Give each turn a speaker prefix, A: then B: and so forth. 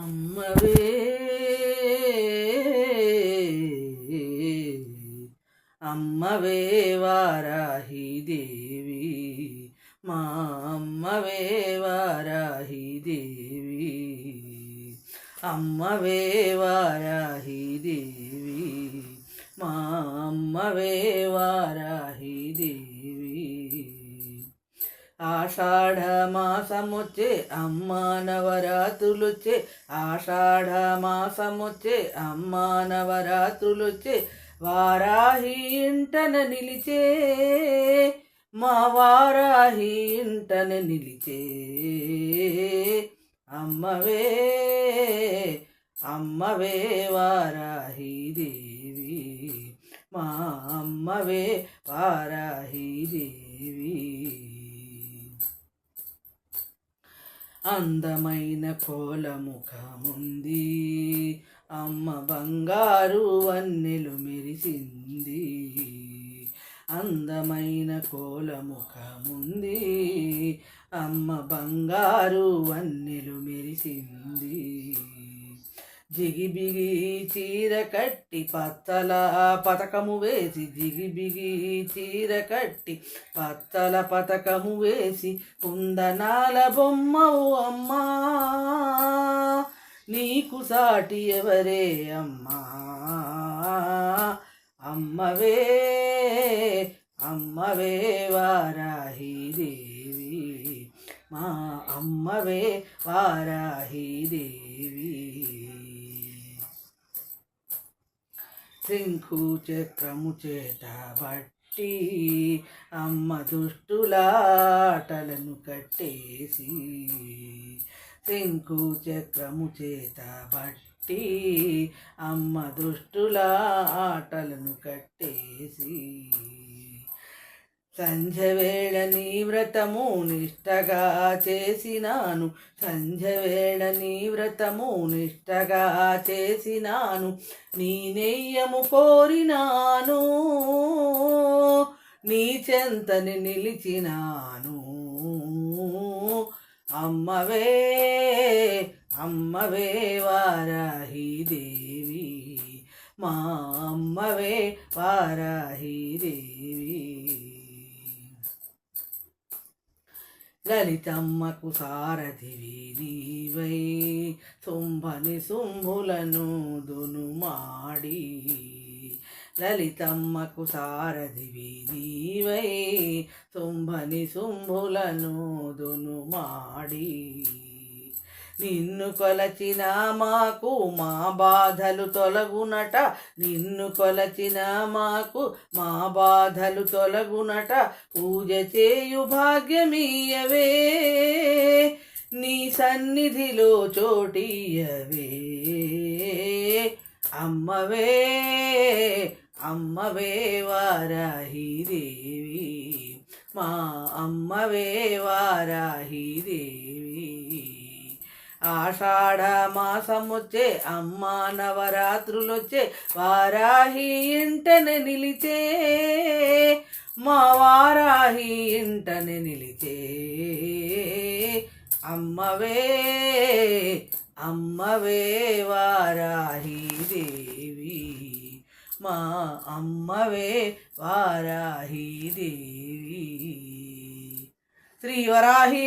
A: అమ్మవే అమ్మవే వారాహి దేవి, మా అమ్మవే వారాహి దేవి, అమ్మవే వారాహి దేవి, మా అమ్మవే వారాహి దేవి. ఆషాఢ మాసమొచ్చే అమ్మ నవరాత్రులొచ్చే, ఆషాఢ మాసమొచ్చే అమ్మ నవరాత్రులొచ్చే, వారాహి ఇంటన నిలిచే, మా వారాహి ఇంటన నిలిచే. అమ్మవే అమ్మవే వారాహి దేవి, మా అమ్మవే వారాహి దేవి. అందమైన కోలముఖముంది, అమ్మ బంగారు వన్నెలు మెరిసింది. అందమైన కోలముఖముంది, అమ్మ బంగారు వన్నెలు మెరిసింది. జిగిబిగి చీర కట్టి పత్తల పతకము వేసి, జిగిబిగి చీర కట్టి పత్తల పతకము వేసి, కుందనాల బొమ్మవు అమ్మా, నీకు సాటి ఎవరే అమ్మా. అమ్మవే అమ్మవే వారాహి దేవి, మా అమ్మవే వారాహి దేవి. శంఖు చక్రము చేత బట్టి అమ్మ దుష్టులాటలను కట్టేసి, శంఖు చక్రము చేత బట్టి అమ్మ దుష్టులాటలను కట్టేసి. సంధ్యవేళ నీ వ్రతము నిష్టగా చేసినాను, సంధ్యవేళ నీ వ్రతము నిష్టగా చేసినాను, నీ నెయ్యము కోరినాను, నీ చెంతని నిలిచినాను. అమ్మవే అమ్మవే వారాహి దేవి, మా అమ్మవే వారాహి దేవి. లలితమ్మకు సారథివి నీవై, శుంభని శుంభులను దునుమాడి, లలితమ్మకు సారథివి నీవై, శుంభని శుంభులను దునుమాడి. నిన్ను కొలచిన మాకు మా బాధలు తొలగునట, నిన్ను కొలచిన మాకు మా బాధలు తొలగునట, పూజ చేయు భాగ్యమీయవే, నీ సన్నిధిలో చోటియవే. అమ్మవే అమ్మవే వారాహి దేవి, మా అమ్మవే వారాహి దేవి. ఆషాఢ మాసమొచ్చే అమ్మ నవరాత్రులొచ్చే, వారాహి ఇంటన నిలిచే, మా వారాహి ఇంటన నిలిచే. అమ్మవే అమ్మవే వారాహి దేవి, మా అమ్మవే వారాహి దేవి. శ్రీ వరాహి